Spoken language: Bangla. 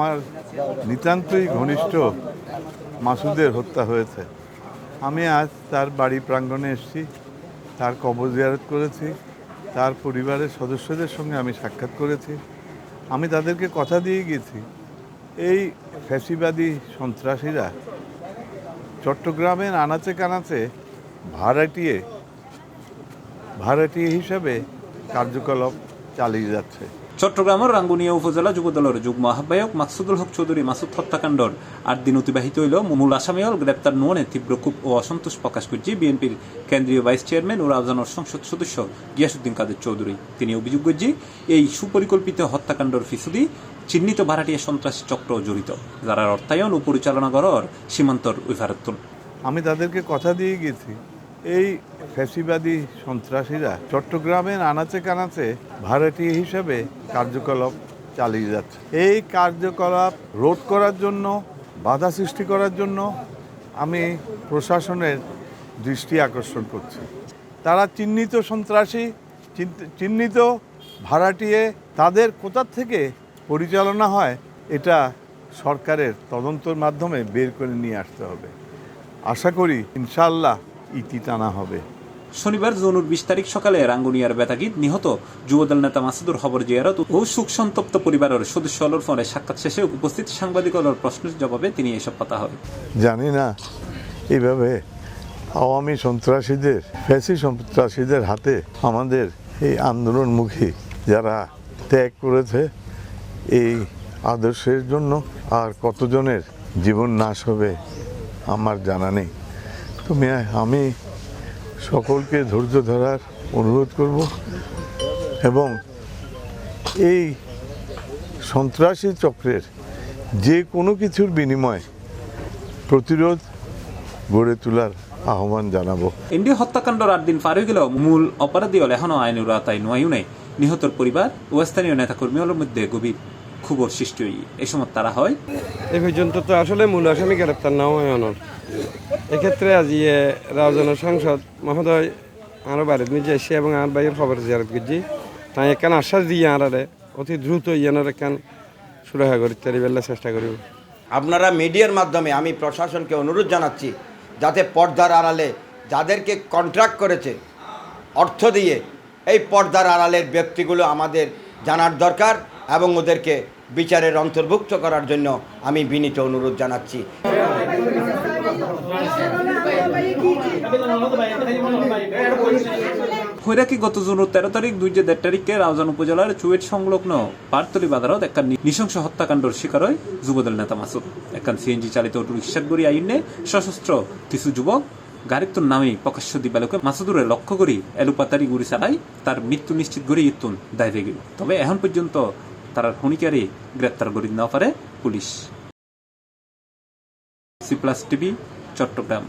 আমার নিতান্তই ঘনিষ্ঠ মাসুদের হত্যা হয়েছে। আমি আজ তার বাড়ি প্রাঙ্গণে এসেছি, তার কবর জিয়ারত করেছি, তার পরিবারের সদস্যদের সঙ্গে আমি সাক্ষাৎ করেছি। আমি তাদেরকে কথা দিয়ে গেছি, এই ফ্যাসিবাদী সন্ত্রাসীরা চট্টগ্রামের আনাচে কানাচে ভাড়াটিয়ে হিসাবে কার্যকলাপ চালিয়ে যাচ্ছে। চট্টগ্রামের রাঙ্গুনিয়া উপজেলা যুবদলের যুগ্ম আহ্বায়ক মাকসুদুল হক চৌধুরী মাসুদ হত্যাকাণ্ডর 8 দিন অতিবাহিত হইল মূল আসামিল গ্রেপ্তার নোনে তীব্র ক্ষোভ ও অসন্তোষ প্রকাশ করছে বিএনপির কেন্দ্রীয় ভাইস চেয়ারম্যান ও রাউজানের সংসদ সদস্য গিয়াসউদ্দিন কাদের চৌধুরী। তিনি অভিযোগ করছে এই সুপরিকল্পিত হত্যাকাণ্ডর পিছুদি চিহ্নিত ভাড়াটিয়া সন্ত্রাসী চক্র জড়িত, যারা অর্থায়ন ও পরিচালনা করার সীমান্তর উইফারত্তন। আমি তাদেরকে কথা দিয়ে গেছি, এই ফ্যাসিবাদী সন্ত্রাসীরা চট্টগ্রামের আনাচে কানাচে ভাড়াটিয়া হিসাবে কার্যকলাপ চালিয়ে যাচ্ছে। এই কার্যকলাপ রোধ করার জন্য, বাধা সৃষ্টি করার জন্য আমি প্রশাসনের দৃষ্টি আকর্ষণ করছি। তারা চিহ্নিত সন্ত্রাসী, চিহ্নিত ভাড়াটিয়ে, তাদের কোথা থেকে পরিচালনা হয় এটা সরকারের তদন্তের মাধ্যমে বের করে নিয়ে আসতে হবে। আশা করি ইনশাআল্লাহ ইতি টানা হবে। শনিবার জুনের 20 তারিখ সকালে রাঙ্গুনিয়ার বেতাগীত নিহত যুবদল নেতা মাসুদুর খবর জিয়ারত ও শোক সন্তপ্ত পরিবারের সদস্য হলোর ফলে সাক্ষাৎ শেষে উপস্থিত সাংবাদিকদের প্রশ্নের জবাবে তিনি এসব কথা হয়। জানি না এইভাবে আওয়ামী সন্ত্রাসীদের, ফ্যাসি সন্ত্রাসীদের হাতে আমাদের এই আন্দোলনমুখী যারা ত্যাগ করেছে এই আদর্শের জন্য আর কতজনের জীবন নাশ হবে আমার জানা নেই। তুমি আমি সকলকে ধৈর্য ধরার অনুরোধ করব এবং এই সন্ত্রাসী চক্রের যে কোনো কিছুর বিনিময়ে প্রতিরোধ গড়ে তোলার আহ্বান জানাবো। ইন্ডিয়া হত্যাকাণ্ডর 8 দিন পার হয়ে গেলেও মূল অপরাধী হল এখনো আইনুর আওতায় নয় নাই। নিহতর পরিবার ও স্থানীয় নেতাকর্মীদের মধ্যে গভীর ক্ষোভর সৃষ্টি হই। এই সময় তারা হয় এ পর্যন্ত তো আসলে মূল আসামি গ্রেপ্তার না হয় অনর। এক্ষেত্রে আজ রাউজানের সাংসদ মহোদয় আরও বাড়ির নিজে এসে এবং আর ভাইয়ের খবর জিয়ারত করছি, তাই এখান আশ্বাস দিয়ে আনারে অতি দ্রুত ইয়ানোর এখান সুরাহা করতে বেলা চেষ্টা করিব। আপনারা মিডিয়ার মাধ্যমে আমি প্রশাসনকে অনুরোধ জানাচ্ছি, যাতে পর্দার আড়ালে যাদেরকে কন্ট্রাক্ট করেছে অর্থ দিয়ে, এই পর্দার আড়ালের ব্যক্তিগুলো আমাদের জানার দরকার এবং ওদেরকে বিচারের অন্তর্ভুক্ত করার জন্য আমি বিনীত অনুরোধ জানাচ্ছি। হৈরাকি গত জুনের 13 তারিখ 2-1.5 তারিখে রাউজান উপজেলার চুয়েট সংলগ্ন পারতলি বাজারত একটা নৃশংস হত্যাকাণ্ডের শিকার হয় যুবদল নেতা মাসুদ। একখান সিএনজি চালিত অটোরিকশার গড়ি আইনে সশস্ত্র কিছু যুবক গাড়ির নামে প্রকাশ্য দিবালোকে মাসুদুরে লক্ষ্য করি এলুপাতারি গুড়ি চালাই তার মৃত্যু নিশ্চিত করি ইতুন দায় হয়ে গেল। তবে এখন পর্যন্ত তারা খনিকারে গ্রেপ্তার করি না পারে পুলিশ। C+ TV, Chittagong.